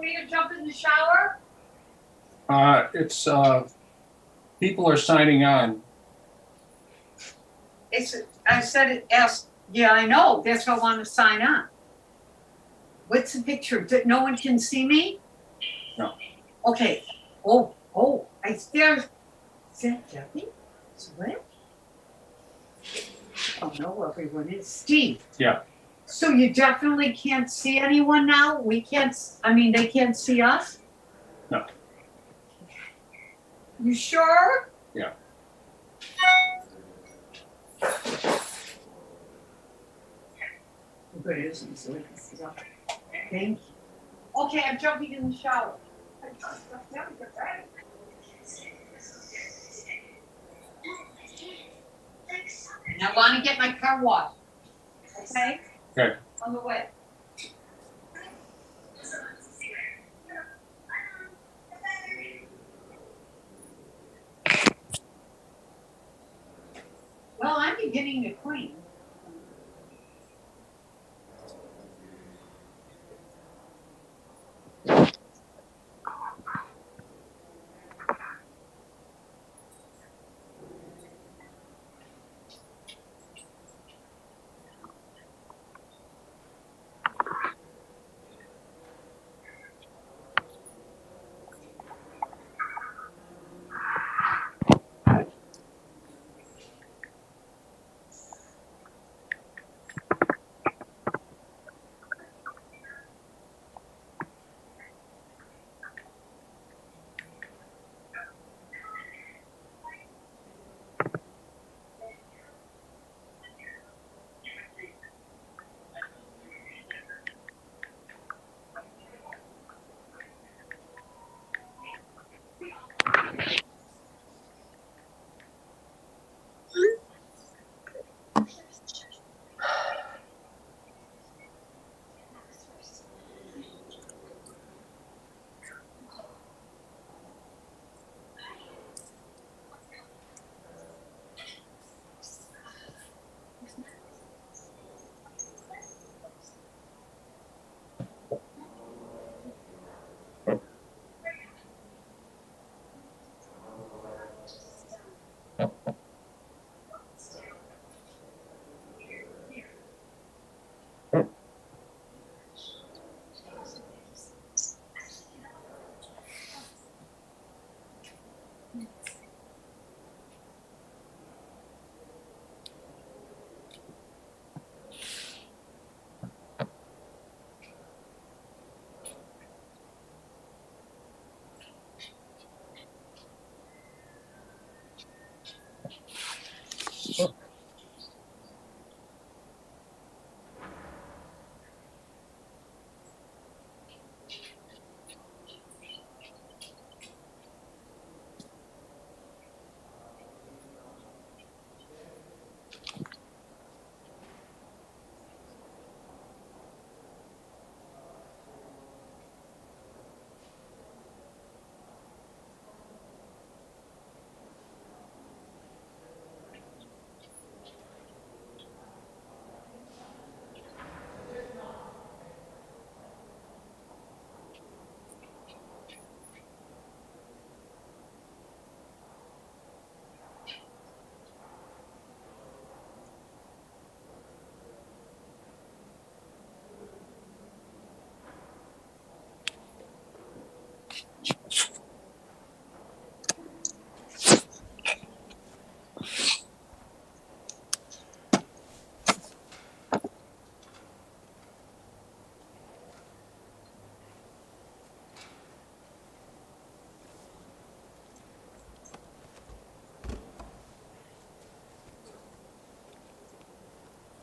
for me to jump in the shower? It's, people are signing on. I said it asked, yeah, I know, that's why I want to sign on. What's the picture? No one can see me? No. Okay. Is that Debbie? Is what? Oh no, everyone is. Steve. Yeah. So you definitely can't see anyone now? They can't see us? No. You sure? Yeah. Good, it isn't, so we can see us. Thank you. Okay, I'm jumping in the shower. And I want to get my car washed. Okay? Okay. On the way. Well, I'm beginning to clean.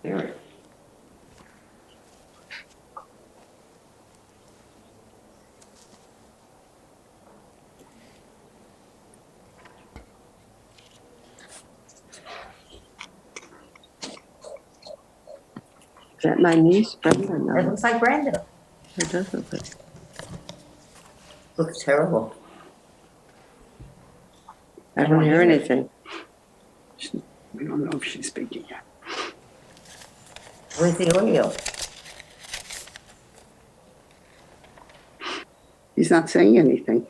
There. Is that my niece, Brenda? It No, looks like Brenda. it does look like. Looks terrible. I don't hear anything. We don't know if she's speaking yet. Where's the audio? He's not saying anything.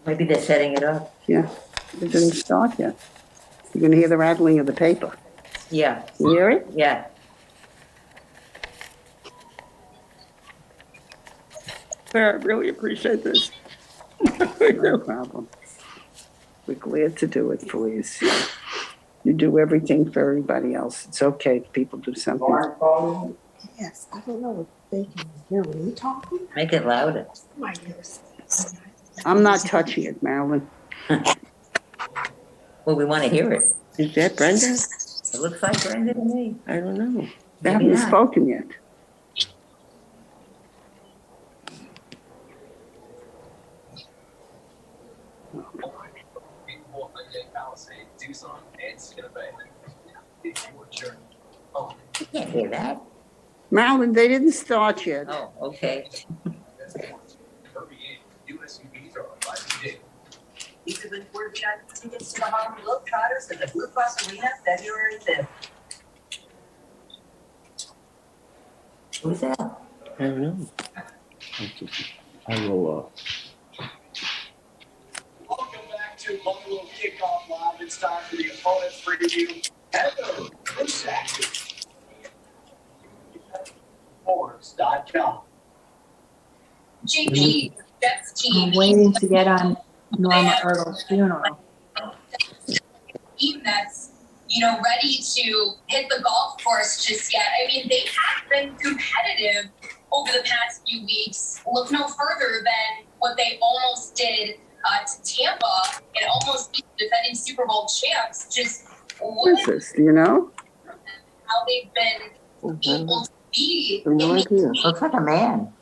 Maybe they're setting it up. Yeah, it didn't start yet. You're gonna hear the rattling of the paper. Yeah, You hear it? yeah. I really appreciate this. No problem. We're glad to do it for you. You do everything for everybody else. It's okay if people do something. Yes, I don't know if they can hear me talking. Make it louder. My ears. I'm not touching it, Marilyn. Well, we want to hear it. Is that Brenda? It looks like Brenda to me. I don't know. They Maybe haven't not. spoken yet. I can't hear that. Marilyn, they didn't start yet. Oh, okay. These have been word tickets to the Harlem Globetrotters at the Blue Cross Arena, February 5th. Who's that? I don't know. I will, Welcome back to Buffalo Kickoff Live. It's time for the opponent's preview. Erdle, Forbes.com. JP, Jeff's team. I'm waiting to get on Norma Erdle's funeral. Team that's, ready to hit the golf course just yet. I mean, they have been competitive over the past few weeks. Look no further than what they almost did to Tampa and almost beat the defending Super Bowl champs. Just What is this? Do you know? how they've been able to be in no the idea. Looks like a man.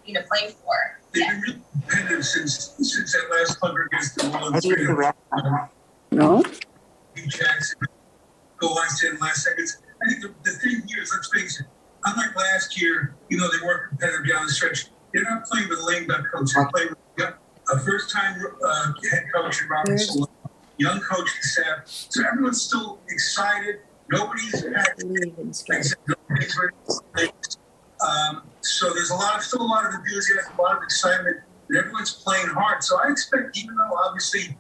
to play for. They've been really competitive since that last punt against the Maybe it's a Wolves. rep. No? Jackson, go last 10 last seconds. I think the thing here is, let's face it, unlike last year, they weren't competitive down the stretch. They're not playing with a lame duck coach. They're playing with a first-time head coach in Robert Saleh, young coaching staff. So everyone's still excited. Nobody's so there's still a lot of enthusiasm, a lot of excitement, and everyone's playing hard. So I expect, even though obviously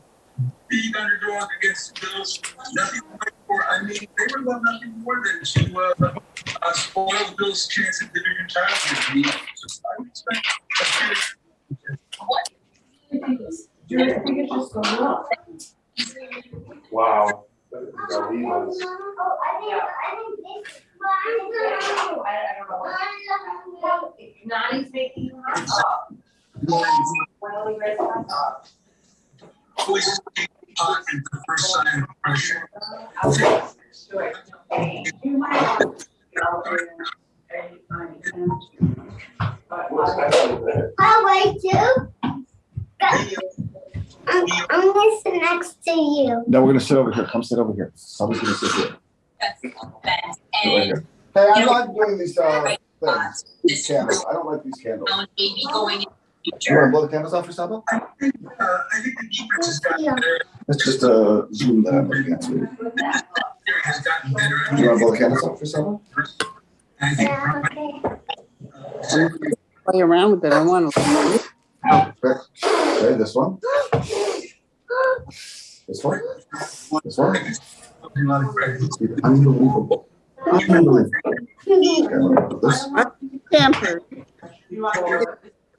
being underdog against the Bills, nothing to play for. I mean, they would love nothing more than to spoil the Bills' chance at division title. I would expect Wow. Nani's making always take part in the first sign of pressure. I'll wait you. I'm gonna sit next to you. No, we're gonna sit over here. Come sit over here. Someone's gonna sit here. Right here. Hey, I'm not doing these things. These candles. I don't like these candles. maybe going in the You future. wanna blow the candles off for Saba? I think the defense has gotten better. It's just a Zoom that I'm looking at. Sweetie. Has gotten better. Do you wanna blow the candles off for Saba? I think Play around with it. I want to. Okay, this one. This one. This one. a lot of credit. Unbelievable. Unbelievable. Okay, this. Stanford.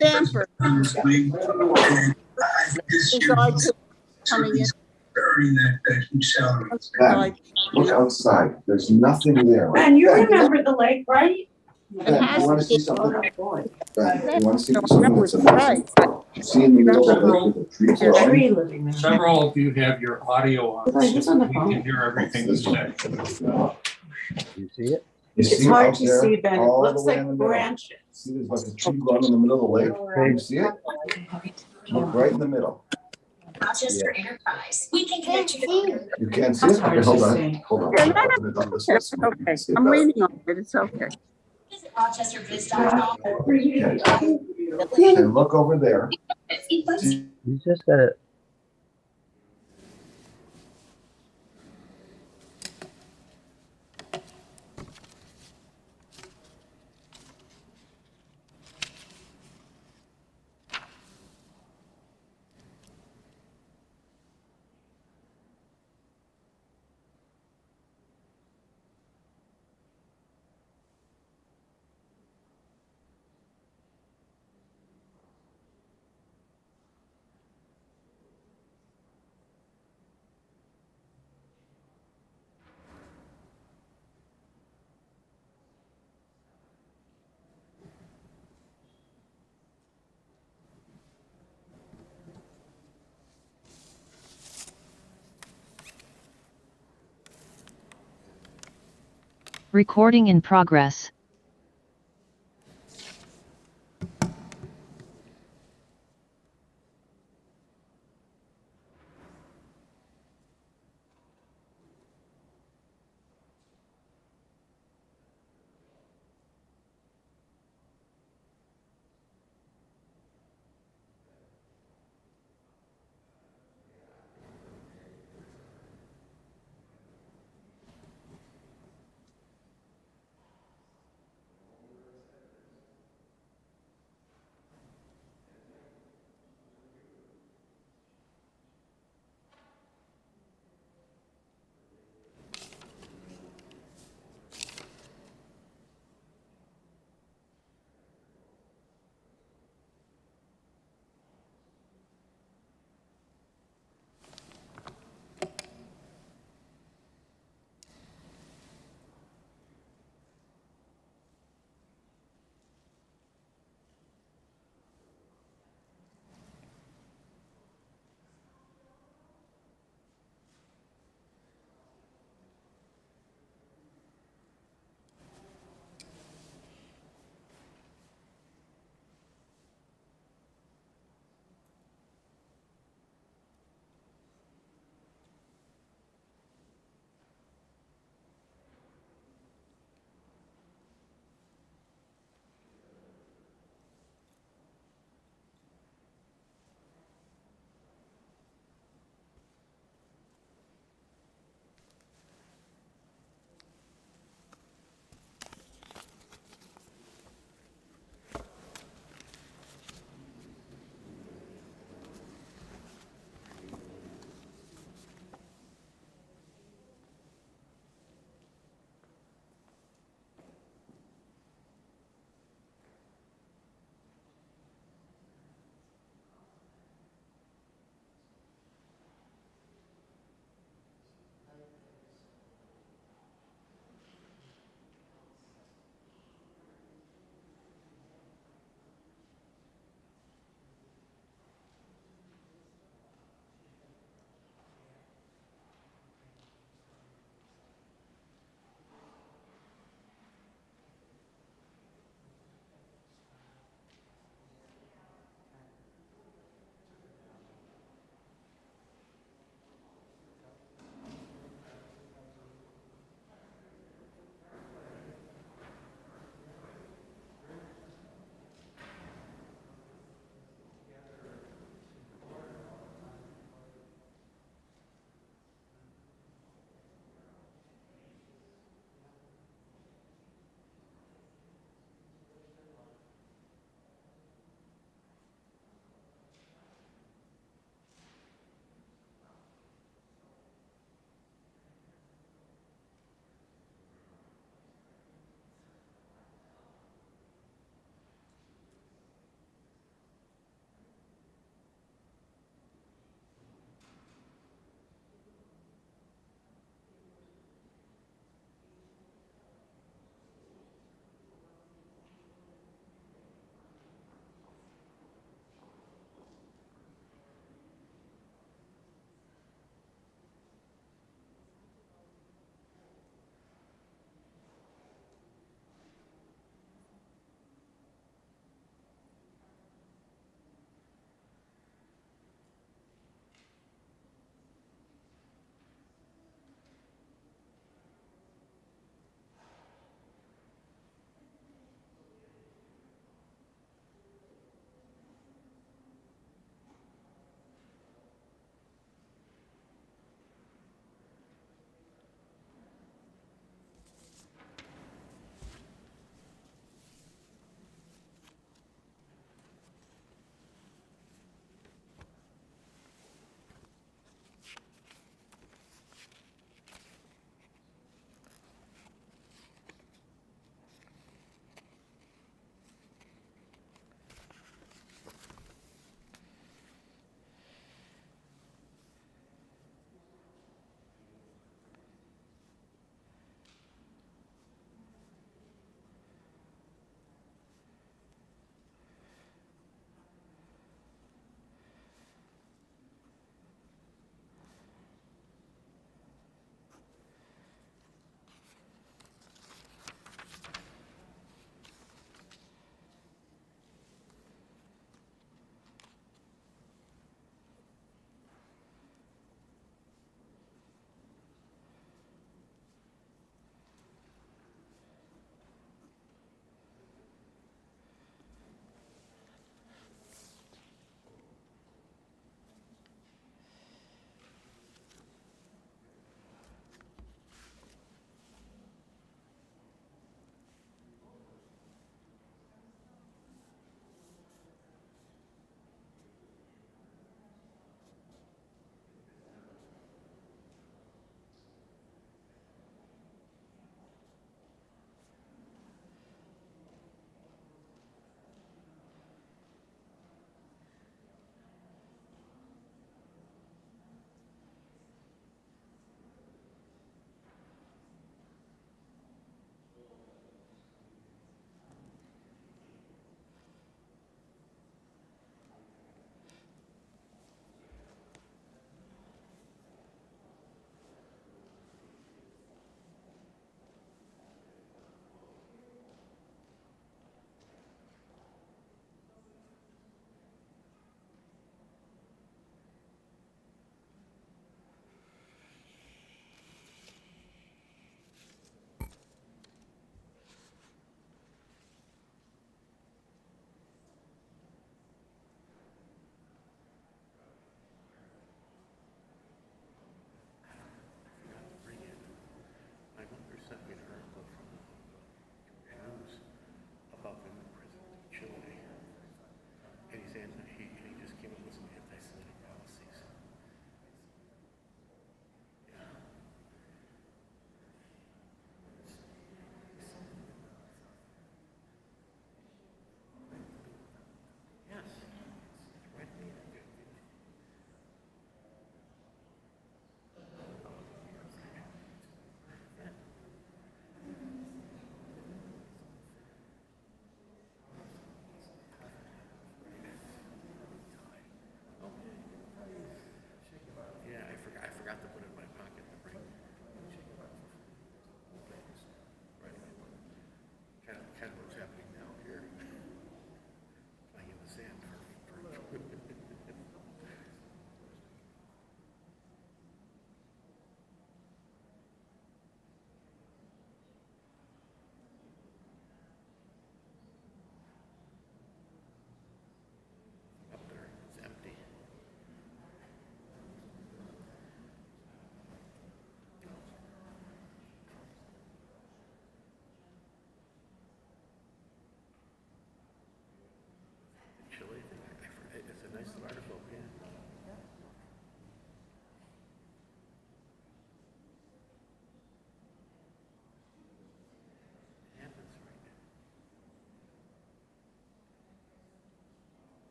Stanford. On this league, and I think this year he's Coming in. earning that huge salary. Ben, look outside. There's nothing there. And you Ben, remember the lake, right? Ben, you wanna see something? Ben, you wanna see something that's Right. amazing? You see in the middle of the lake with the trees There's growing? three living there. Several of you have your audio on, It's so on the we phone. can hear everything you say. You see it? It's hard to see, Ben. It looks like branches. See, there's like a tree growing in the middle of the lake. Can you see it? Look right in the middle. Rochester Enterprise. We can connect you to. You can't see it? That's hard Okay, hold to on. see. Hold on. Yeah, no, I'll put it on this side so you Okay, can see it I'm better. reading on it. It's okay. Visit RochesterBiz.com. Okay. And look over there. You just gotta. Recording in progress.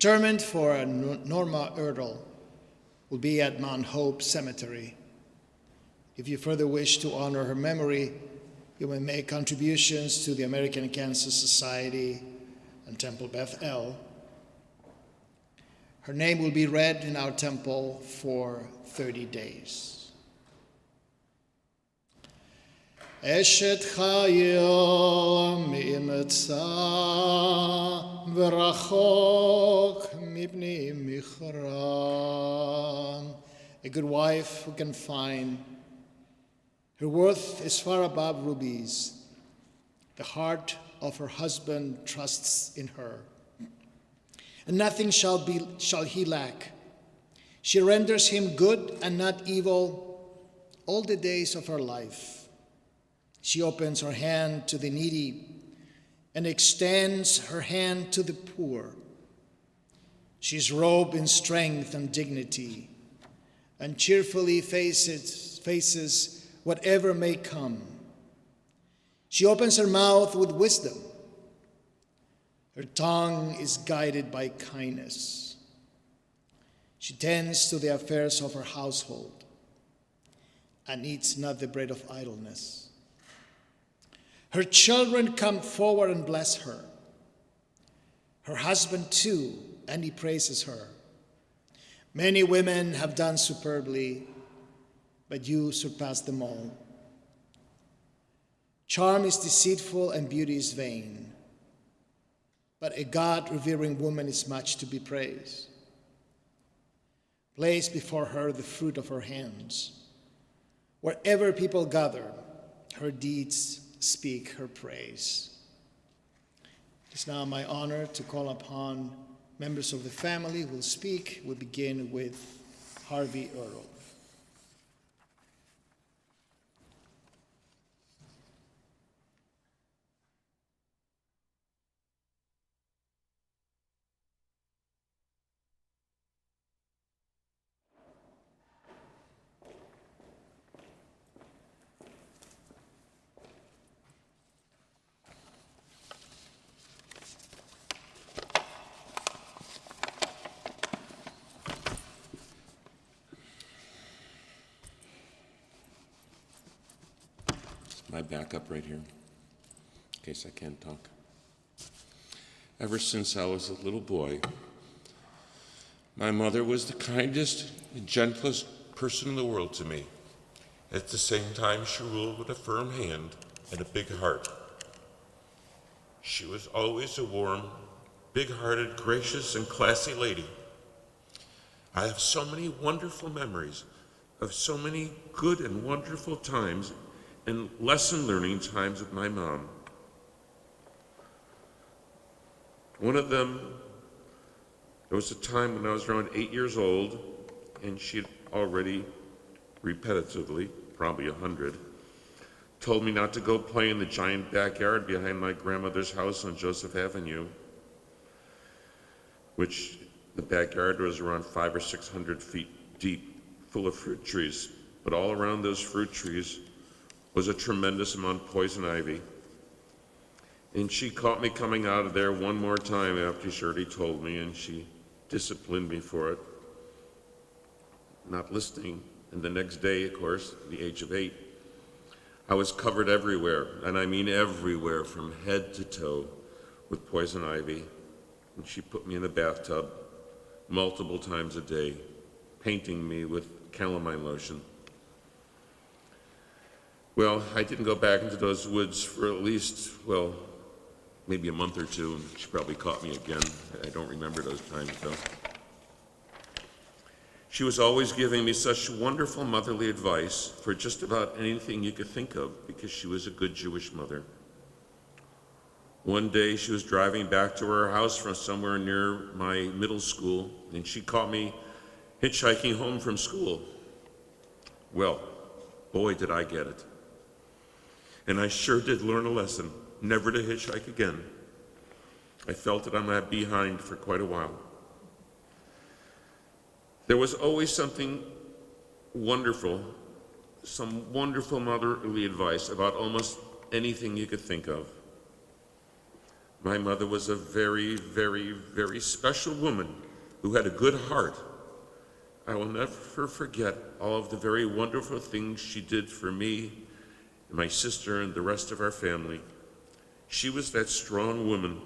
Interment for Norma Erdle will be at Mount Hope Cemetery. If you further wish to honor her memory, you may make contributions to the American Cancer Society and Temple Beth El. Her name will be read in our temple for 30 days. Eshet Chayil mi'emetza v'rachok mipnei michran. A good wife who can find her worth is far above rubies. The heart of her husband trusts in her, and nothing shall he lack. She renders him good and not evil all the days of her life. She opens her hand to the needy and extends her hand to the poor. She is robed in strength and dignity and cheerfully faces whatever may come. She opens her mouth with wisdom. Her tongue is guided by kindness. She tends to the affairs of her household and eats not the bread of idleness. Her children come forward and bless her. Her husband too, and he praises her. Many women have done superbly, but you surpass them all. Charm is deceitful and beauty is vain, but a God-revering woman is much to be praised. Place before her the fruit of her hands. Wherever people gather, her deeds speak her praise. It is now my honor to call upon members of the family who will speak. We'll begin with Harvey Erdle. My backup right here, in case I can't talk. Ever since I was a little boy, my mother was the kindest and gentlest person in the world to me. At the same time, she ruled with a firm hand and a big heart. She was always a warm, big-hearted, gracious, and classy lady. I have so many wonderful memories of so many good and wonderful times and lesson learning times with my mom. One of them, there was a time when I was around 8 years old, and she'd already repetitively, probably 100, told me not to go play in the giant backyard behind my grandmother's house on Joseph Avenue, which the backyard was around 500 or 600 feet deep, full of fruit trees. But all around those fruit trees was a tremendous amount of poison ivy. And she caught me coming out of there one more time after she already told me, and she disciplined me for it, not listening. And the next day, of course, at the age of 8, I was covered everywhere, and I mean everywhere, from head to toe, with poison ivy. And she put me in a bathtub multiple times a day, painting me with calamine lotion. Well, I didn't go back into those woods for at least, well, maybe a month or two, and she probably caught me again. I don't remember those times, though. She was always giving me such wonderful motherly advice for just about anything you could think of, because she was a good Jewish mother. One day, she was driving back to her house from somewhere near my middle school, and she caught me hitchhiking home from school. Well, boy, did I get it. And I sure did learn a lesson, never to hitchhike again. I felt it on my behind for quite a while. There was always something wonderful, some wonderful motherly advice about almost anything you could think of. My mother was a very, very, very special woman who had a good heart. I will never forget all of the very wonderful things she did for me and my sister and the rest of our family. She was that strong woman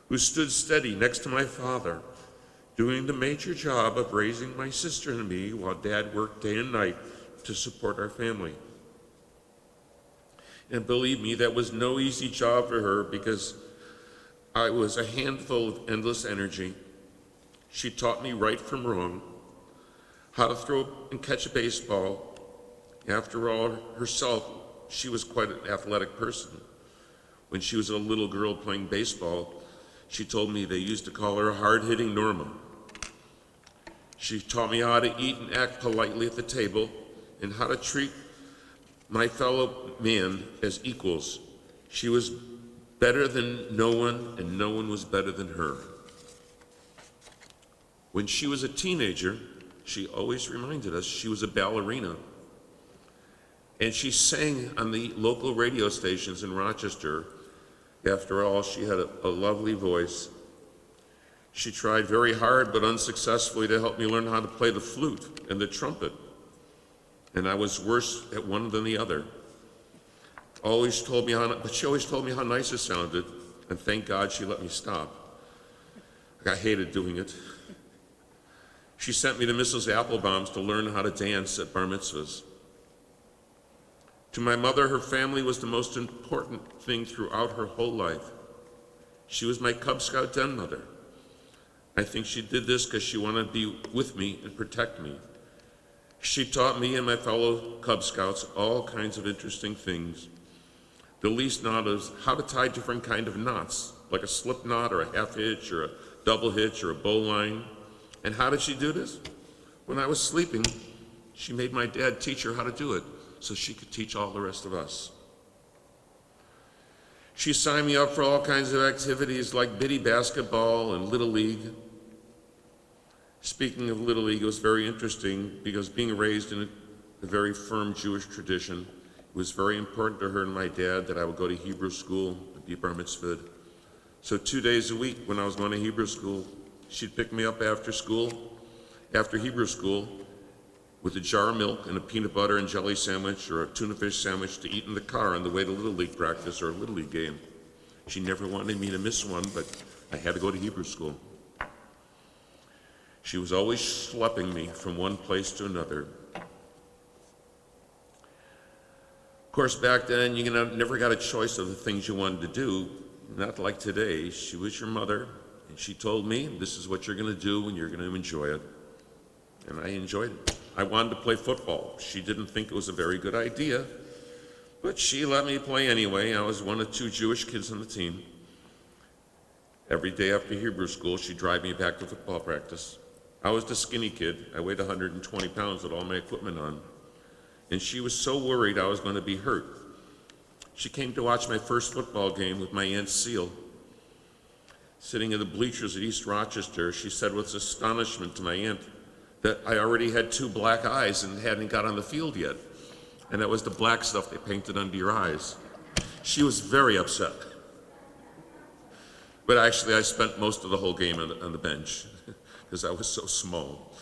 who stood steady next to my father, doing the major job of raising my sister and me while Dad worked day and night to support our family. And believe me, that was no easy job for her because I was a handful of endless energy. She taught me right from wrong, how to throw and catch a baseball. After all, herself, she was quite an athletic person. When she was a little girl playing baseball, she told me they used to call her hard-hitting Norma. She taught me how to eat and act politely at the table and how to treat my fellow man as equals. She was better than no one, and no one was better than her. When she was a teenager, she always reminded us she was a ballerina. And she sang on the local radio stations in Rochester. After all, she had a lovely voice. She tried very hard but unsuccessfully to help me learn how to play the flute and the trumpet. And I was worse at one than the other. But she always told me how nice it sounded, and thank God she let me stop. I hated doing it. She sent me to Mrs. Applebaum's to learn how to dance at bar mitzvahs. To my mother, her family was the most important thing throughout her whole life. She was my Cub Scout den mother. I think she did this because she wanted to be with me and protect me. She taught me and my fellow Cub Scouts all kinds of interesting things. The least knot is how to tie different kind of knots, like a slip knot or a half hitch or a double hitch or a bowline. And how did she do this? When I was sleeping, she made my dad teach her how to do it so she could teach all the rest of us. She signed me up for all kinds of activities like biddy basketball and Little League. Speaking of Little League, it was very interesting because being raised in a very firm Jewish tradition, it was very important to her and my dad that I would go to Hebrew school and be bar mitzvahed. So 2 days a week when I was going to Hebrew school, she'd pick me up after Hebrew school, with a jar of milk and a peanut butter and jelly sandwich or a tuna fish sandwich to eat in the car on the way to Little League practice or a Little League game. She never wanted me to miss one, but I had to go to Hebrew school. She was always schlepping me from one place to another. Of course, back then, you never got a choice of the things you wanted to do, not like today. She was your mother, and she told me, this is what you're going to do and you're going to enjoy it. And I enjoyed it. I wanted to play football. She didn't think it was a very good idea, but she let me play anyway. I was one of 2 Jewish kids on the team. Every day after Hebrew school, she'd drive me back to football practice. I was the skinny kid. I weighed 120 pounds with all my equipment on. And she was so worried I was going to be hurt. She came to watch my first football game with my Aunt Seal. Sitting in the bleachers at East Rochester, she said with astonishment to my aunt that I already had 2 black eyes and hadn't got on the field yet. And that was the black stuff they painted under your eyes. She was very upset. But actually, I spent most of the whole game on the bench because I was so small.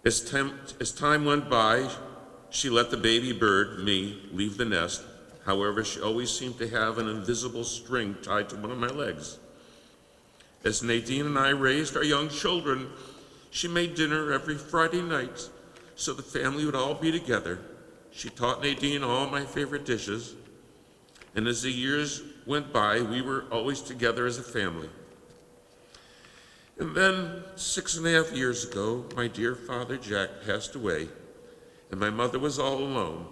As time went by, she let the baby bird, me, leave the nest. However, she always seemed to have an invisible string tied to one of my legs. As Nadine and I raised our young children, she made dinner every Friday night so the family would all be together. She taught Nadine all my favorite dishes. And as the years went by, we were always together as a family. And then 6.5 years ago, my dear father Jack passed away, and my mother was all alone.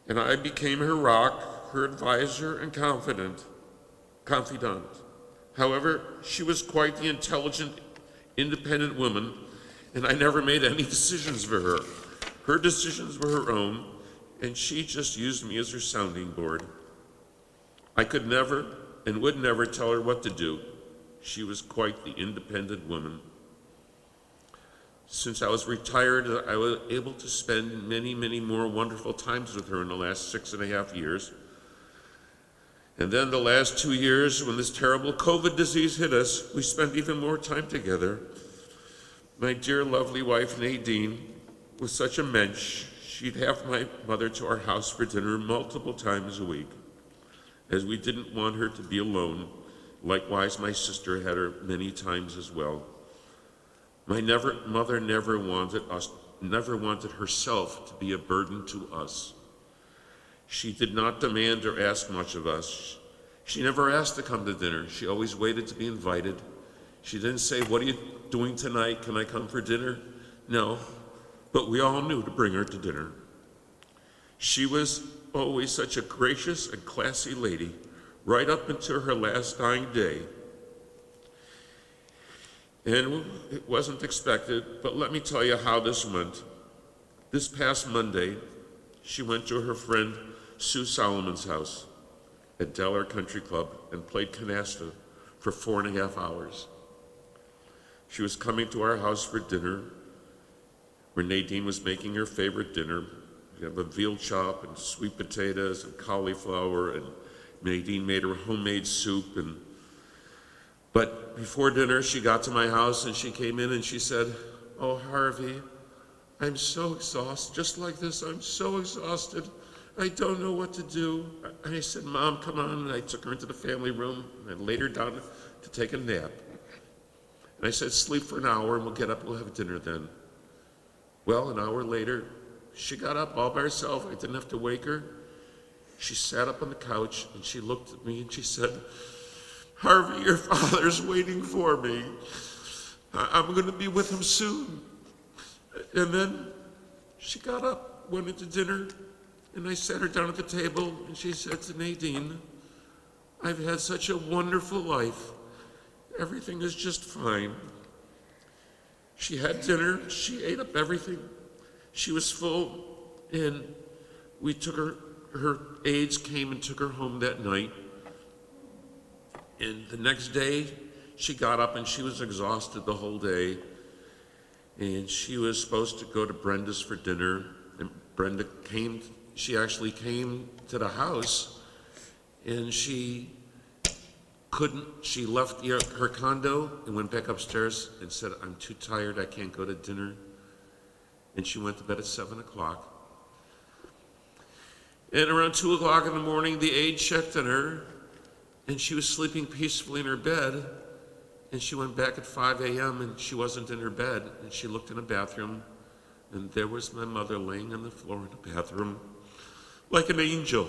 And I became her rock, her advisor and confidant. However, she was quite the intelligent, independent woman, and I never made any decisions for her. Her decisions were her own, and she just used me as her sounding board. I could never and would never tell her what to do. She was quite the independent woman. Since I was retired, I was able to spend many, many more wonderful times with her in the last 6.5 years. And then the last 2 years, when this terrible COVID disease hit us, we spent even more time together. My dear, lovely wife, Nadine, was such a mensch. She'd have my mother to our house for dinner multiple times a week, as we didn't want her to be alone. Likewise, my sister had her many times as well. My mother never wanted herself to be a burden to us. She did not demand or ask much of us. She never asked to come to dinner. She always waited to be invited. She didn't say, "What are you doing tonight? Can I come for dinner?" No, but we all knew to bring her to dinner. She was always such a gracious and classy lady, right up until her last dying day. And it wasn't expected, but let me tell you how this went. This past Monday, she went to her friend Sue Solomon's house at Delaware Country Club and played canasta for 4.5 hours. She was coming to our house for dinner, where Nadine was making her favorite dinner. We have a veal chop and sweet potatoes and cauliflower, and Nadine made her homemade soup. But before dinner, she got to my house and she came in and she said, "Oh, Harvey, I'm so exhausted. Just like this, I'm so exhausted. I don't know what to do." And I said, "Mom, come on." And I took her into the family room and I laid her down to take a nap. And I said, "Sleep for an hour and we'll get up, we'll have dinner then." Well, an hour later, she got up all by herself. I didn't have to wake her. She sat up on the couch and she looked at me and she said, "Harvey, your father's waiting for me. I'm going to be with him soon." And then she got up, went into dinner, and I sat her down at the table and she said to Nadine, "I've had such a wonderful life. Everything is just fine." She had dinner, she ate up everything. She was full, and we took her aides came and took her home that night. And the next day, she got up and she was exhausted the whole day. And she was supposed to go to Brenda's for dinner. And Brenda she actually came to the house, and she left her condo and went back upstairs and said, "I'm too tired, I can't go to dinner." And she went to bed at 7 o'clock. And around 2 o'clock in the morning, the aide checked on her, and she was sleeping peacefully in her bed. And she went back at 5 a.m. and she wasn't in her bed. And she looked in the bathroom, and there was my mother laying on the floor in the bathroom, like an angel,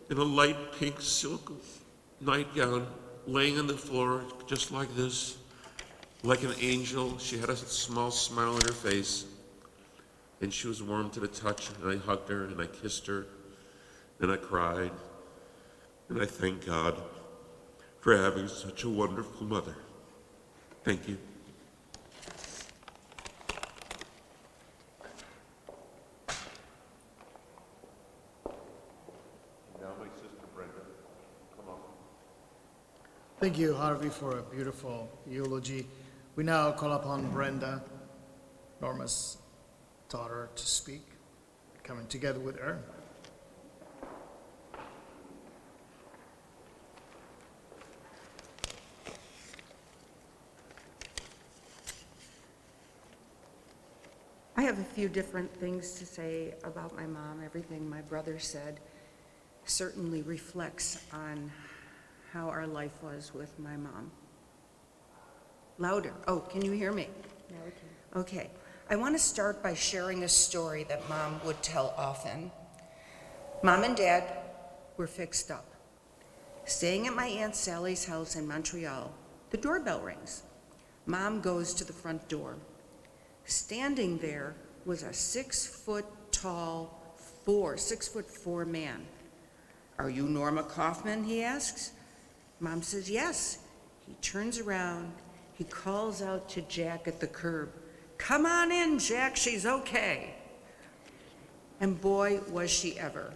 in a light pink silk nightgown, laying on the floor just like this, like an angel. She had a small smile on her face, and she was warm to the touch, and I hugged her, and I kissed her, and I cried, and I thank God for having such a wonderful mother. Thank you. Now my sister Brenda, come on. Thank you, Harvey, for a beautiful eulogy. We now call upon Brenda, Norma's daughter, to speak, coming together with her. I have a few different things to say about my mom. Everything my brother said certainly reflects on how our life was with my mom. Louder. Oh, can you hear me? Now we can. Okay. I want to start by sharing a story that Mom would tell often. Mom and Dad were fixed up. Staying at my Aunt Sally's house in Montreal, the doorbell rings. Mom goes to the front door. Standing there was a 6'4" man. "Are you Norma Kaufman?" he asks. Mom says, "Yes." He turns around, he calls out to Jack at the curb, "Come on in, Jack, she's okay." And boy, was she ever.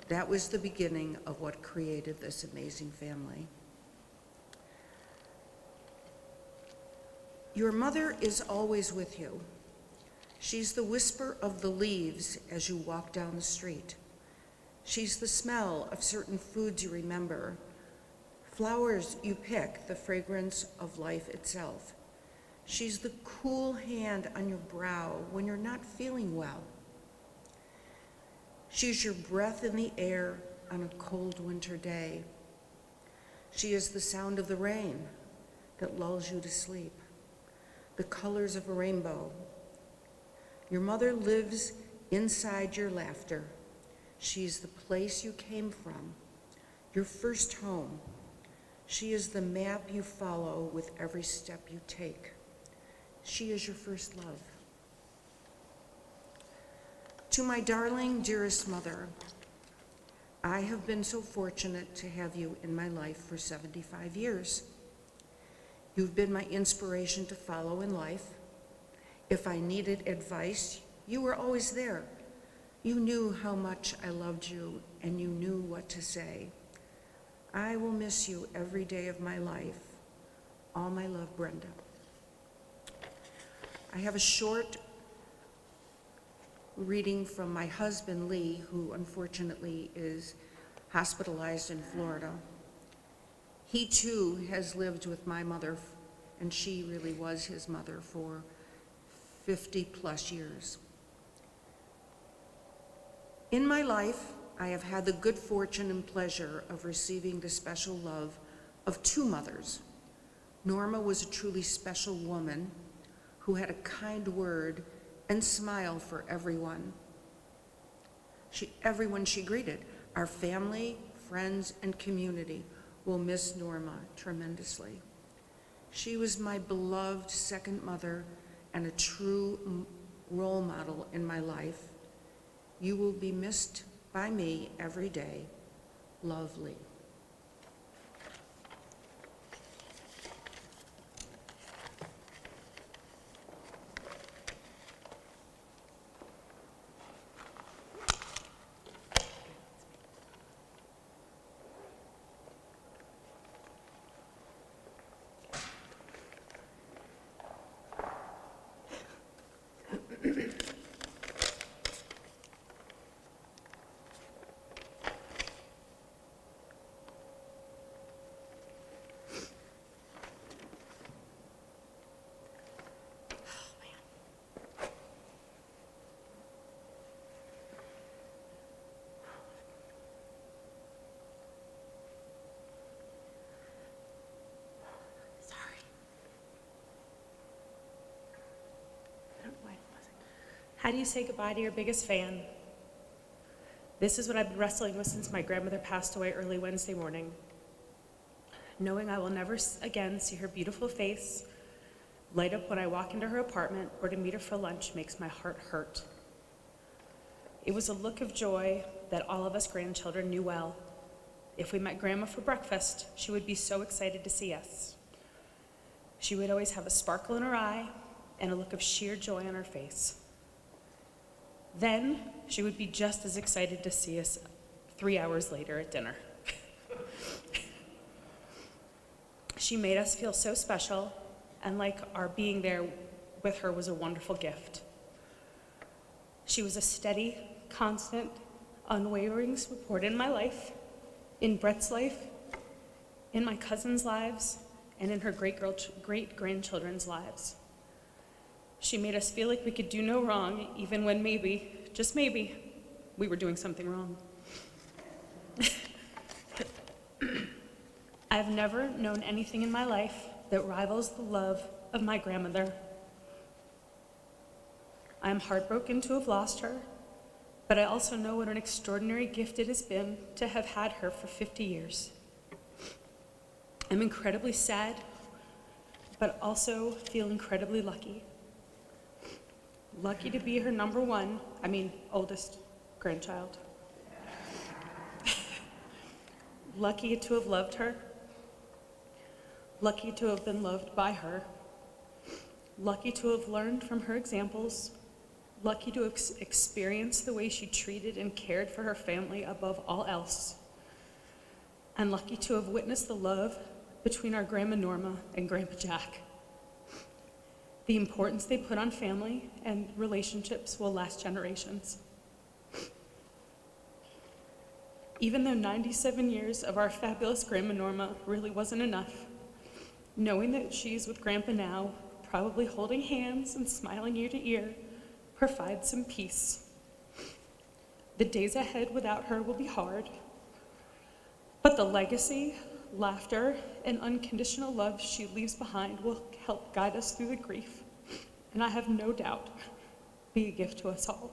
That was the beginning of what created this amazing family. Your mother is always with you. She's the whisper of the leaves as you walk down the street. She's the smell of certain foods you remember, Flowers you pick, the fragrance of life itself. She's the cool hand on your brow when you're not feeling well. She's your breath in the air on a cold winter day. She is the sound of the rain that lulls you to sleep, the colors of a rainbow. Your mother lives inside your laughter. She's the place you came from, your first home. She is the map you follow with every step you take. She is your first love. To my darling, dearest mother, I have been so fortunate to have you in my life for 75 years. You've been my inspiration to follow in life. If I needed advice, you were always there. You knew how much I loved you, and you knew what to say. I will miss you every day of my life. All my love, Brenda. I have a short reading from my husband, Lee, who unfortunately is hospitalized in Florida. He too has lived with my mother, and she really was his mother for 50 plus years. In my life, I have had the good fortune and pleasure of receiving the special love of two mothers. Norma was a truly special woman who had a kind word and smile for everyone. Everyone she greeted, our family, friends, and community, will miss Norma tremendously. She was my beloved second mother and a true role model in my life. You will be missed by me every day. Love, Lee. How do you say goodbye to your biggest fan? This is what I've been wrestling with since my grandmother passed away early Wednesday morning. Knowing I will never again see her beautiful face light up when I walk into her apartment or to meet her for lunch makes my heart hurt. It was a look of joy that all of us grandchildren knew well. If we met Grandma for breakfast, she would be so excited to see us. She would always have a sparkle in her eye and a look of sheer joy on her face. Then she would be just as excited to see us 3 hours later at dinner. She made us feel so special, and like our being there with her was a wonderful gift. She was a steady, constant, unwavering support in my life, in Brett's life, in my cousins' lives, and in her great-grandchildren's lives. She made us feel like we could do no wrong, even when maybe, just maybe, we were doing something wrong. I've never known anything in my life that rivals the love of my grandmother. I am heartbroken to have lost her, but I also know what an extraordinary gift it has been to have had her for 50 years. I'm incredibly sad, but also feel incredibly lucky. Lucky to be her oldest grandchild. Lucky to have loved her. Lucky to have been loved by her. Lucky to have learned from her examples. Lucky to have experienced the way she treated and cared for her family above all else. And lucky to have witnessed the love between our Grandma Norma and Grandpa Jack. The importance they put on family and relationships will last generations. Even though 97 years of our fabulous Grandma Norma really wasn't enough, knowing that she's with Grandpa now, probably holding hands and smiling ear to ear, provides some peace. The days ahead without her will be hard, but the legacy, laughter, and unconditional love she leaves behind will help guide us through the grief, and I have no doubt be a gift to us all.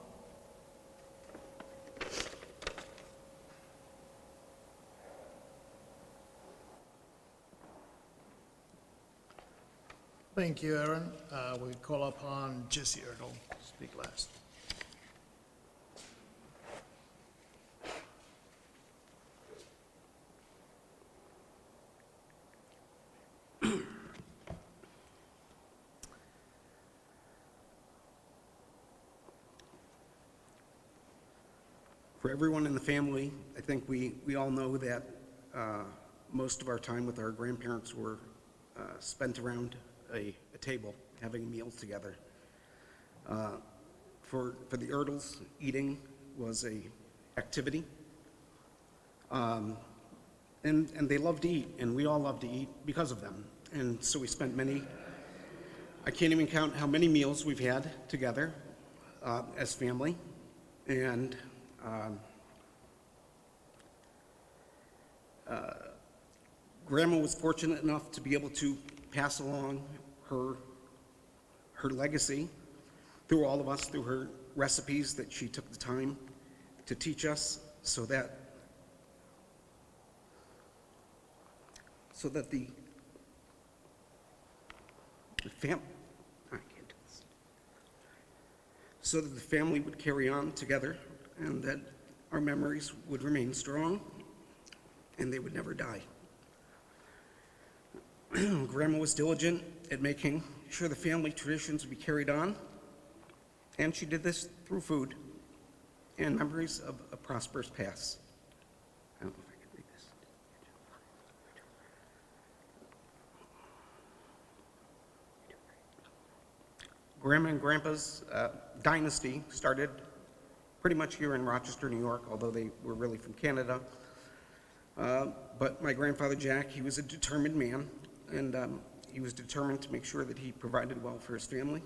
Thank you, Aaron. We call upon Jesse Erdle to speak last. For everyone in the family, I think we all know that most of our time with our grandparents were spent around a table, having meals together. For the Erdles, eating was a activity. And they love to eat, and we all love to eat because of them. And so we spent I can't even count how many meals we've had together as family. And Grandma was fortunate enough to be able to pass along her legacy through all of us, through her recipes that she took the time to teach us, so that the family would carry on together, and that our memories would remain strong and they would never die. Grandma was diligent at making sure the family traditions would be carried on, and she did this through food and memories of a prosperous past. I don't know if I can read this. Grandma and Grandpa's dynasty started pretty much here in Rochester, New York, although they were really from Canada. But my grandfather Jack, he was a determined man, and he was determined to make sure that he provided well for his family.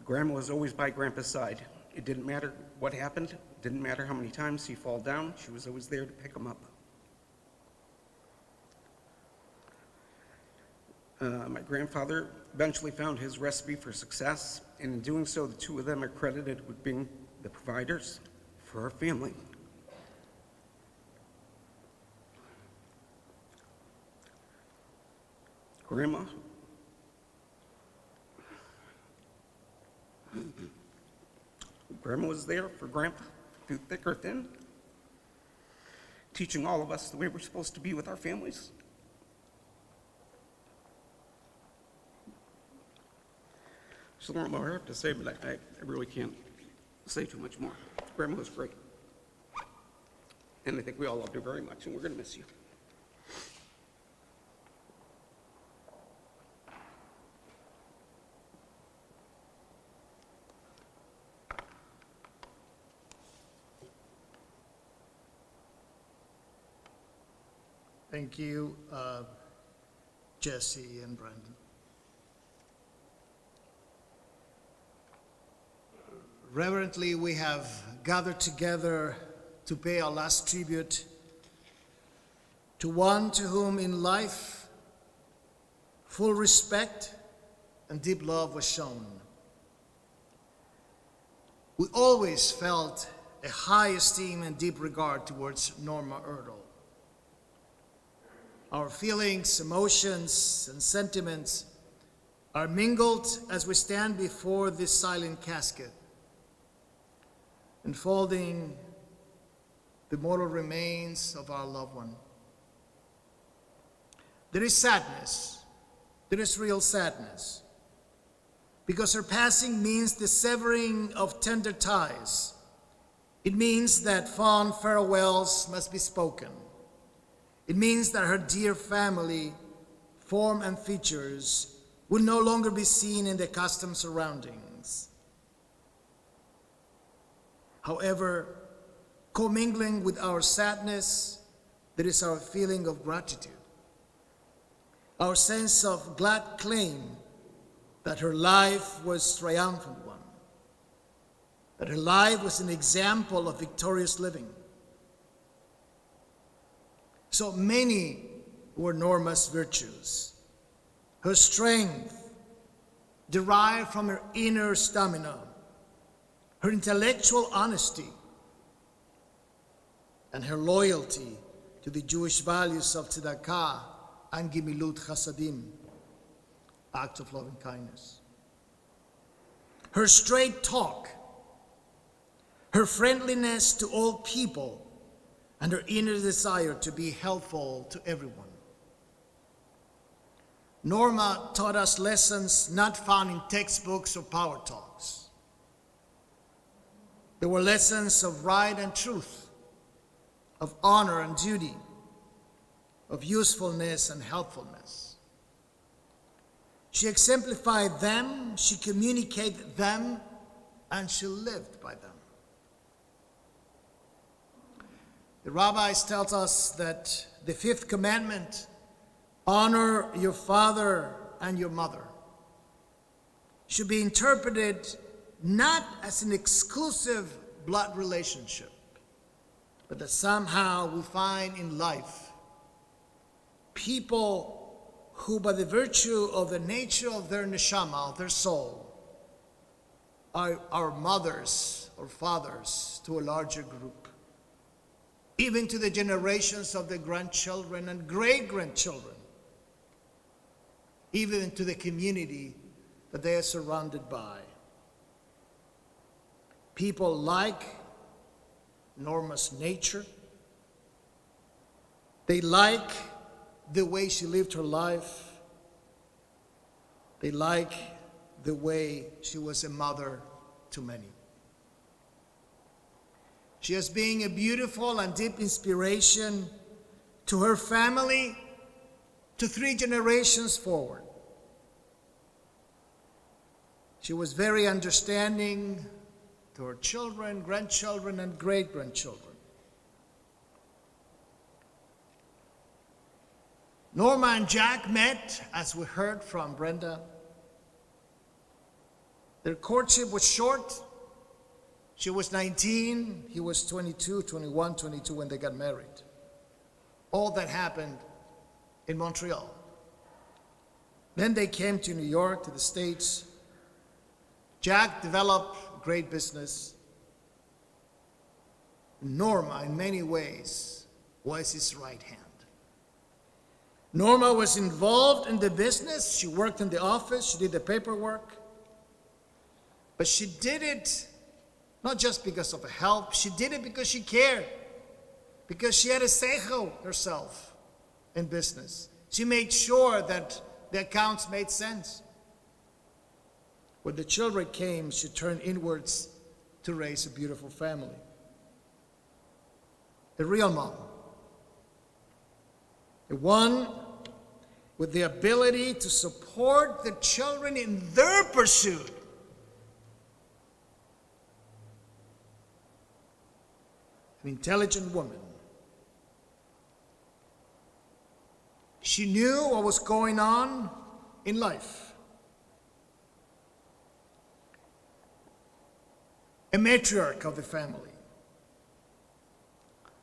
Grandma was always by Grandpa's side. It didn't matter what happened, it didn't matter how many times he fall down, she was always there to pick him up. My grandfather eventually found his recipe for success, and in doing so, the two of them are credited with being the providers for our family. Grandma was there for Grandpa through thick or thin, teaching all of us the way we're supposed to be with our families. There's a lot more I have to say, but I really can't say too much more. Grandma was great. And I think we all loved her very much, and we're going to miss you. Thank you, Jesse and Brandon. Reverently, we have gathered together to pay our last tribute to one to whom in life full respect and deep love was shown. We always felt a high esteem and deep regard towards Norma Erdle. Our feelings, emotions, and sentiments are mingled as we stand before this silent casket, enfolding the mortal remains of our loved one. There is sadness, there is real sadness, because her passing means the severing of tender ties. It means that fond farewells must be spoken. It means that her dear family form and features will no longer be seen in the accustomed surroundings. However, commingling with our sadness, there is our feeling of gratitude, our sense of glad claim that her life was a triumphant one, that her life was an example of victorious living. So many were Norma's virtues. Her strength derived from her inner stamina, her intellectual honesty, and her loyalty to the Jewish values of tzedakah and gimilut chasadim, acts of loving kindness. Her straight talk, her friendliness to all people, and her inner desire to be helpful to everyone. Norma taught us lessons not found in textbooks or power talks. There were lessons of right and truth, of honor and duty, of usefulness and helpfulness. She exemplified them, she communicated them, and she lived by them. The rabbis tell us that the fifth commandment, honor your father and your mother, should be interpreted not as an exclusive blood relationship, but that somehow we find in life people who, by the virtue of the nature of their neshama, of their soul, are our mothers or fathers to a larger group, even to the generations of the grandchildren and great-grandchildren, even to the community that they are surrounded by. People like Norma's nature. They like the way she lived her life. They like the way she was a mother to many. She is being a beautiful and deep inspiration to her family, to 3 generations forward. She was very understanding to her children, grandchildren, and great-grandchildren. Norma and Jack met, as we heard from Brenda. Their courtship was short. She was 19, he was 22, 21, 22 when they got married. All that happened in Montreal. Then they came to New York, to the States. Jack developed great business. Norma, in many ways, was his right hand. Norma was involved in the business. She worked in the office. She did the paperwork. But she did it not just because of help. She did it because she cared, because she had a seichel herself in business. She made sure that the accounts made sense. When the children came, she turned inwards to raise a beautiful family. The real mom. The one with the ability to support the children in their pursuit. An intelligent woman. She knew what was going on in life. A matriarch of the family.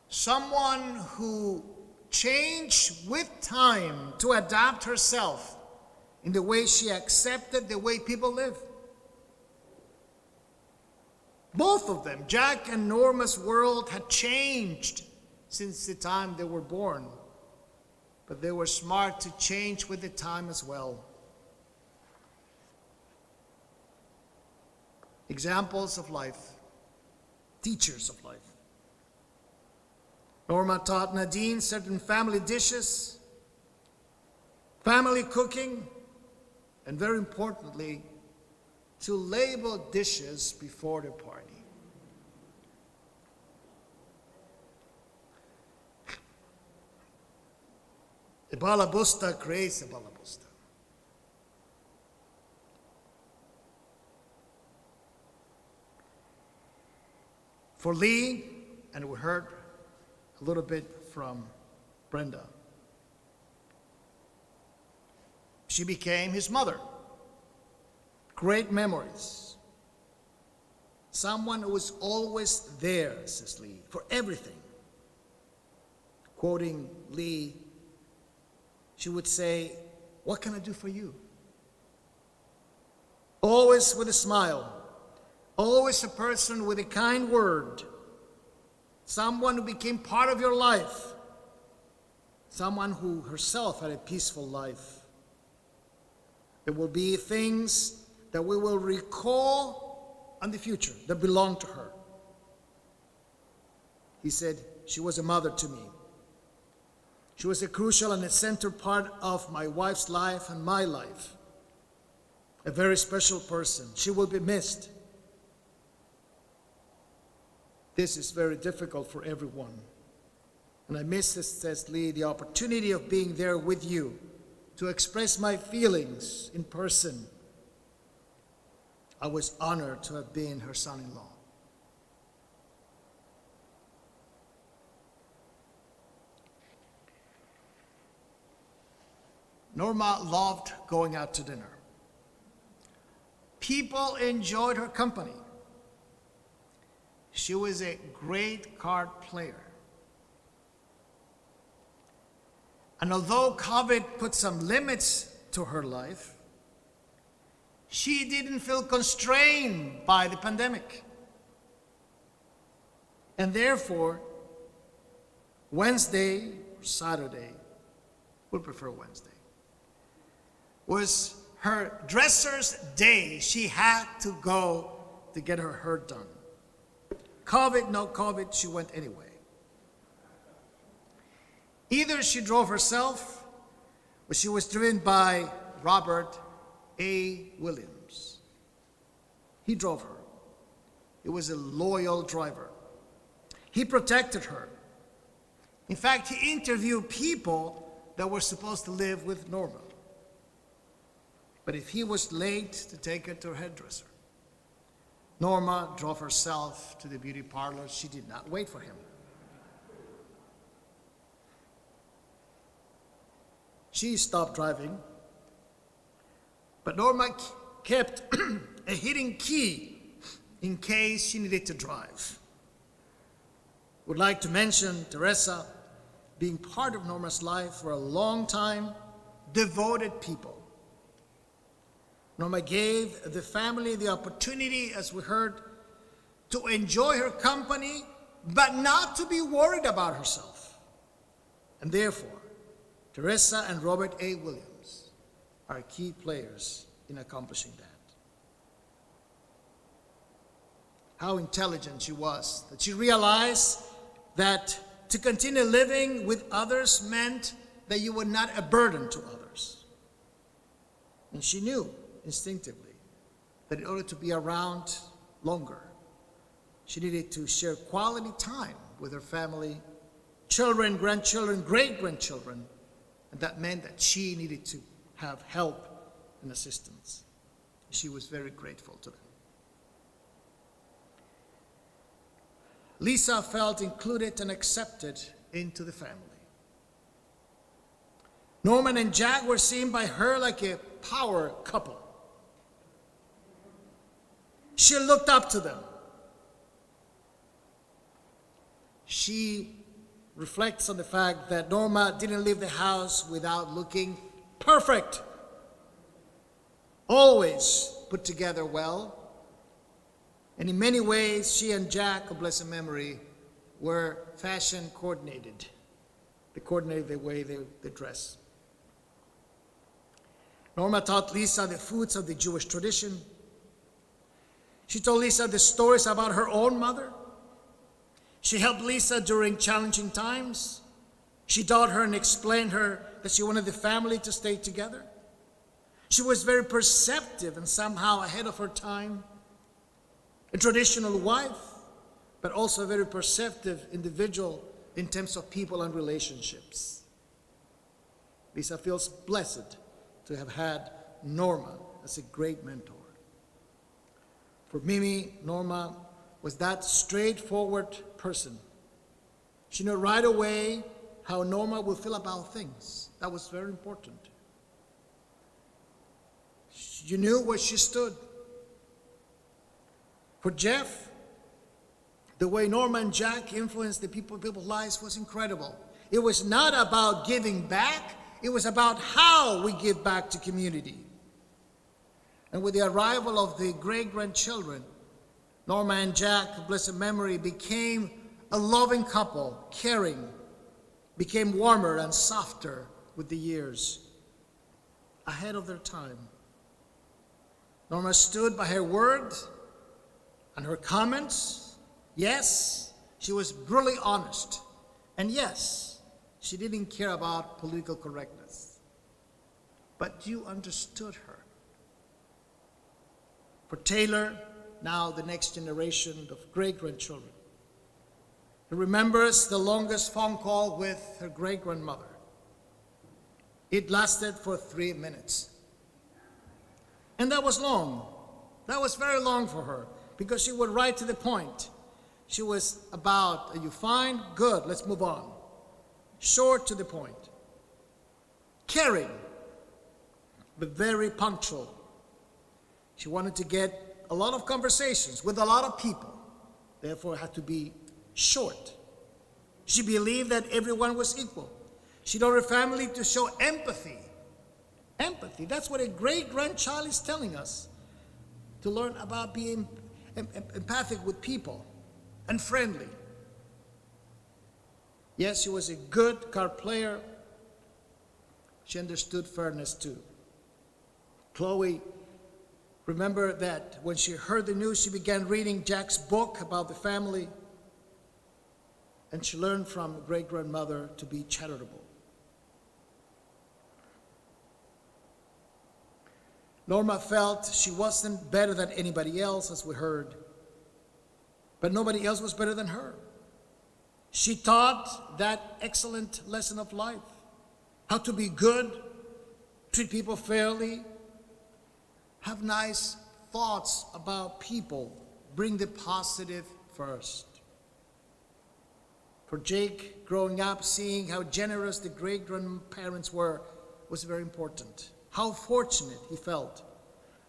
Someone who changed with time to adapt herself in the way she accepted the way people live. Both of them, Jack and Norma's world, had changed since the time they were born. But they were smart to change with the time as well. Examples of life, teachers of life. Norma taught Nadine certain family dishes, family cooking, and very importantly, to label dishes before the party. The balabusta creates a balabusta. For Lee, and we heard a little bit from Brenda, she became his mother. Great memories. Someone who was always there, says Lee, for everything. Quoting Lee, she would say, "What can I do for you?" Always with a smile. Always a person with a kind word. Someone who became part of your life. Someone who herself had a peaceful life. There will be things that we will recall in the future that belong to her. He said, "She was a mother to me. She was a crucial and a central part of my wife's life and my life. A very special person. She will be missed." This is very difficult for everyone. And I miss, says Lee, the opportunity of being there with you to express my feelings in person. I was honored to have been her son-in-law. Norma loved going out to dinner. People enjoyed her company. She was a great card player. And although COVID put some limits to her life, she didn't feel constrained by the pandemic. And therefore, Wednesday or Saturday, we'll prefer Wednesday, was her dresser's day. She had to go to get her hair done. COVID, no COVID, she went anyway. Either she drove herself or she was driven by Robert A. Williams. He drove her. He was a loyal driver. He protected her. In fact, he interviewed people that were supposed to live with Norma. But if he was late to take her to her hairdresser, Norma drove herself to the beauty parlor. She did not wait for him. She stopped driving, but Norma kept a hidden key in case she needed to drive. Would like to mention Teresa being part of Norma's life for a long time, devoted people. Norma gave the family the opportunity, as we heard, to enjoy her company, but not to be worried about herself. And therefore, Teresa and Robert A. Williams are key players in accomplishing that. How intelligent she was, that she realized that to continue living with others meant that you were not a burden to others. And she knew instinctively that in order to be around longer, she needed to share quality time with her family, children, grandchildren, great-grandchildren, and that meant that she needed to have help and assistance. She was very grateful to them. Lisa felt included and accepted into the family. Norman and Jack were seen by her like a power couple. She looked up to them. She reflects on the fact that Norma didn't leave the house without looking perfect. Always put together well. And in many ways, she and Jack, of blessed memory, were fashion coordinated. They coordinated the way they dress. Norma taught Lisa the foods of the Jewish tradition. She told Lisa the stories about her own mother. She helped Lisa during challenging times. She taught her and explained her that she wanted the family to stay together. She was very perceptive and somehow ahead of her time. A traditional wife, but also a very perceptive individual in terms of people and relationships. Lisa feels blessed to have had Norma as a great mentor. For Mimi, Norma was that straightforward person. She knew right away how Norma would feel about things. That was very important. You knew where she stood. For Jeff, the way Norma and Jack influenced the people's lives was incredible. It was not about giving back, it was about how we give back to community. And with the arrival of the great-grandchildren, Norma and Jack, of blessed memory, became a loving couple, caring, became warmer and softer with the years, ahead of their time. Norma stood by her word and her comments. Yes, she was brutally honest. And yes, she didn't care about political correctness. But you understood her. For Taylor, now the next generation of great-grandchildren, he remembers the longest phone call with her great-grandmother. It lasted for 3 minutes. And that was long. That was very long for her, because she would right to the point. She was about, are you fine? Good, let's move on. Short to the point. Caring, but very punctual. She wanted to get a lot of conversations with a lot of people, therefore it had to be short. She believed that everyone was equal. She told her family to show empathy. Empathy, that's what a great-grandchild is telling us. To learn about being empathic with people and friendly. Yes, she was a good card player. She understood fairness too. Chloe, remember that when she heard the news, she began reading Jack's book about the family. And she learned from great-grandmother to be charitable. Norma felt she wasn't better than anybody else, as we heard. But nobody else was better than her. She taught that excellent lesson of life. How to be good, treat people fairly, have nice thoughts about people, bring the positive first. For Jake, growing up, seeing how generous the great-grandparents were was very important. How fortunate he felt,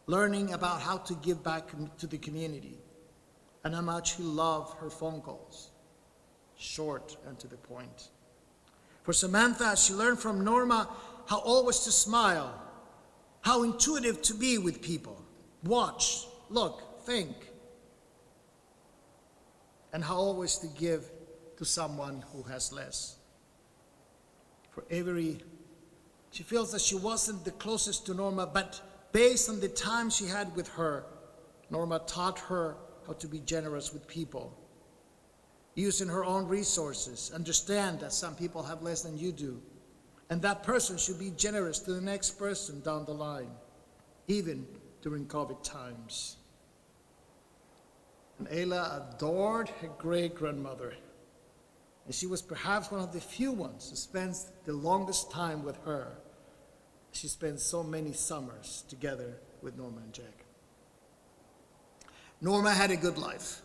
learning about how to give back to the community, and how much he loved her phone calls, short and to the point. For Samantha, she learned from Norma how always to smile, how intuitive to be with people, watch, look, think, and how always to give to someone who has less. For Avery, she feels that she wasn't the closest to Norma, but based on the time she had with her, Norma taught her how to be generous with people, using her own resources, understand that some people have less than you do, and that person should be generous to the next person down the line, even during COVID times. And Ayla adored her great-grandmother, and she was perhaps one of the few ones who spends the longest time with her. She spent so many summers together with Norma and Jack. Norma had a good life.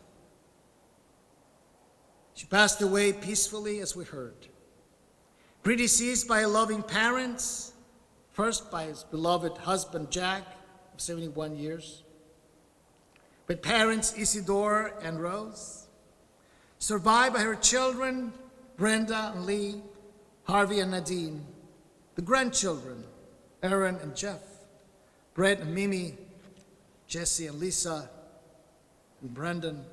She passed away peacefully, as we heard. Predeceased by loving parents, first by his beloved husband Jack, of 71 years, but parents Isidore and Rose, survived by her children, Brenda and Lee, Harvey and Nadine, the grandchildren, Aaron and Jeff, Brett and Mimi, Jesse and Lisa, and Brandon,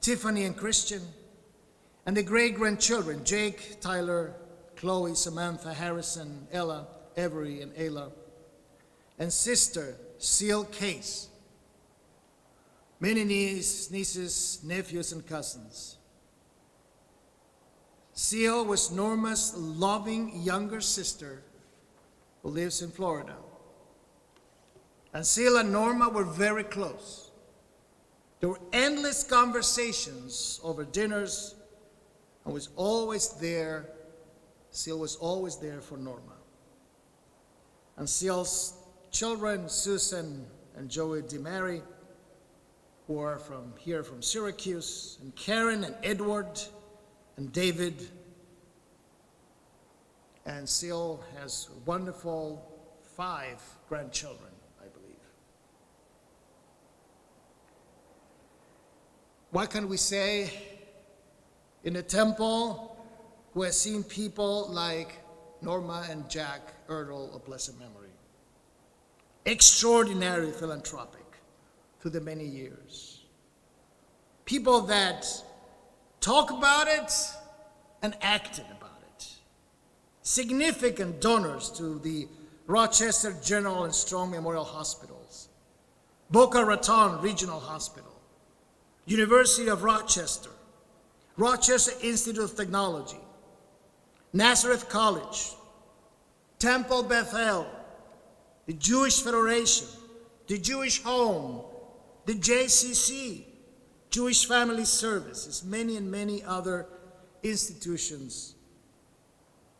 Tiffany and Christian, and the great-grandchildren, Jake, Tyler, Chloe, Samantha, Harrison, Ella, Avery, and Ayla, and sister, Seal Case, many nieces, nephews, and cousins. Seal was Norma's loving younger sister who lives in Florida. And Seal and Norma were very close. There were endless conversations over dinners, and was always there Seal was always there for Norma. And Seal's children, Susan and Joey DeMary, who are from Syracuse, and Karen and Edward and David. And Seal has wonderful 5 grandchildren, I believe. What can we say in a temple who has seen people like Norma and Jack Erdle of blessed memory? Extraordinary philanthropic through the many years. People that talk about it and acted about it. Significant donors to the Rochester General and Strong Memorial Hospitals, Boca Raton Regional Hospital, University of Rochester, Rochester Institute of Technology, Nazareth College, Temple Bethel, the Jewish Federation, the Jewish Home, the JCC, Jewish Family Services, many and many other institutions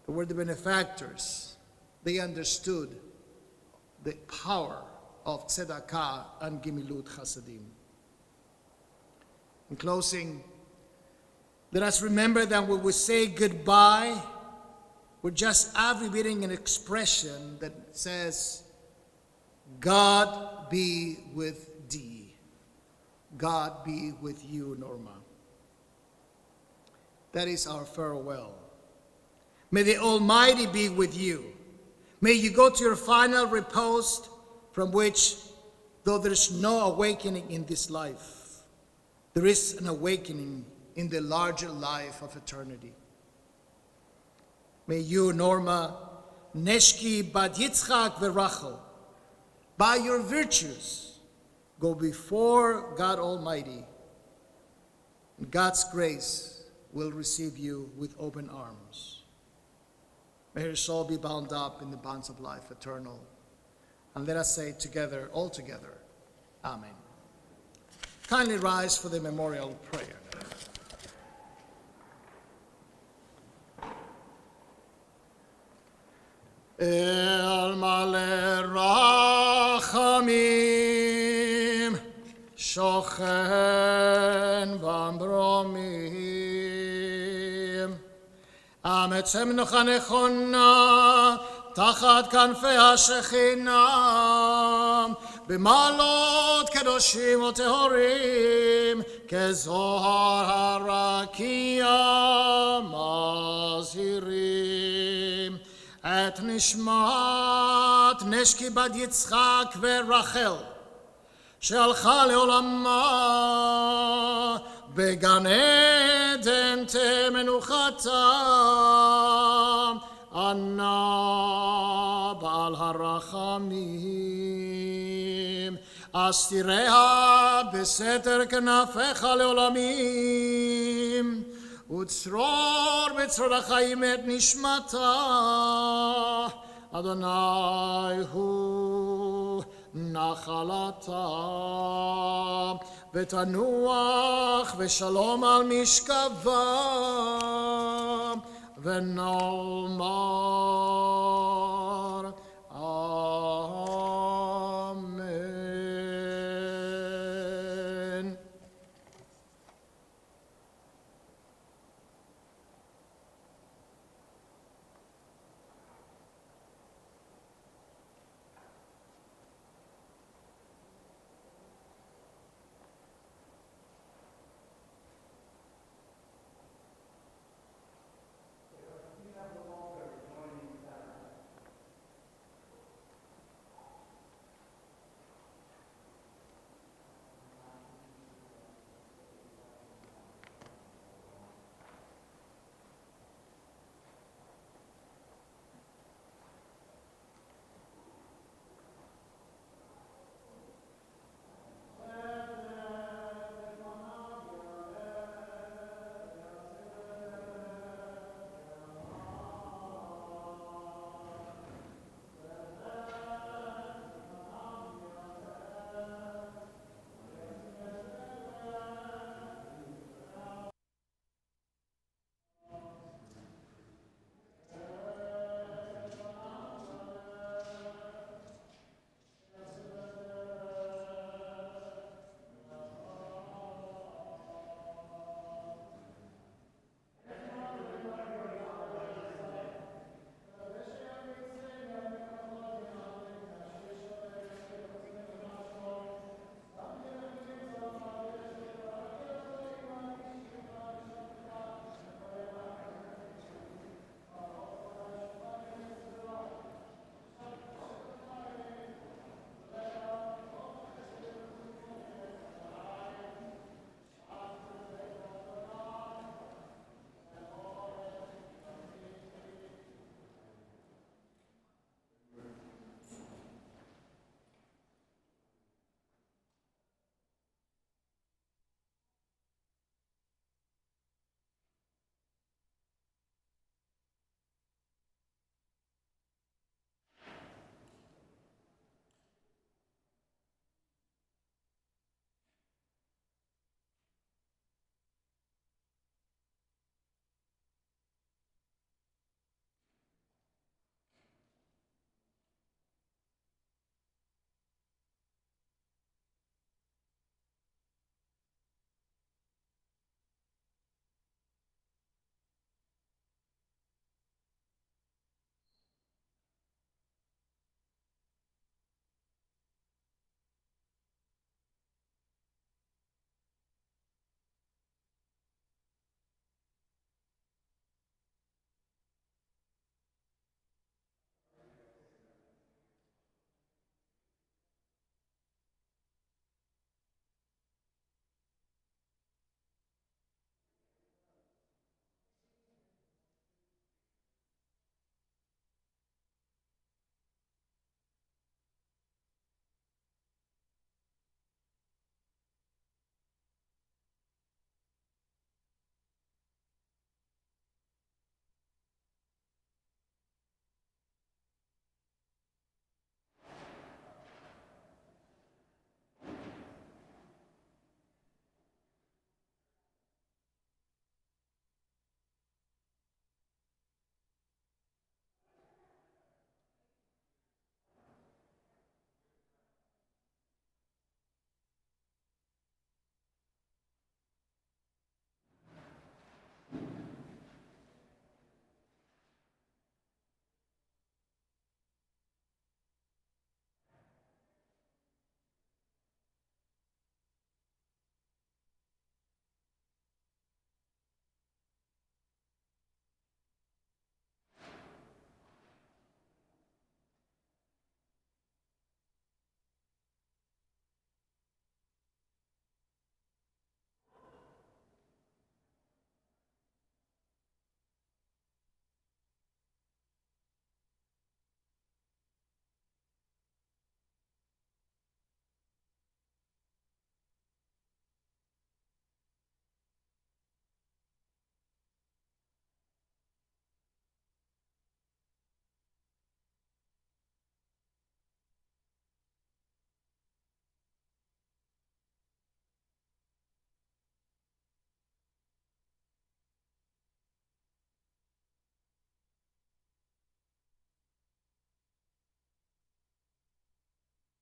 that were the benefactors. They understood the power of tzedakah and gimilut chasadim. In closing, let us remember that when we say goodbye, we're just abbreviating an expression that says, God be with thee. God be with you, Norma. That is our farewell. May the Almighty be with you. May you go to your final repose, from which, though there is no awakening in this life, there is an awakening in the larger life of eternity. May you, Norma, Neshki Bat Yitzchak Verachel, by your virtues, go before God Almighty, and God's grace will receive you with open arms. May your soul be bound up in the bonds of life eternal. And let us say together, all together, Amen. Kindly rise for the memorial prayer. El male rachamim, shochen b'ambromim, ametzem nocha nechona, tachat kanfei hashechinam, b'malot kedoshim u'tehorim, kezohar harakia mazhirim. את נשמת נשקי בת יצחק ורחל, שהלכה לעולמה, בגן עדן תמנוחתה, ענה בעל הרחמים, אסתיריה בסתר כנפיך לעולמים, וצרור בצרור החיים את נשמתה, אדוני הוא נחלתה, ותנוח ושלום על משכבה, ונעמה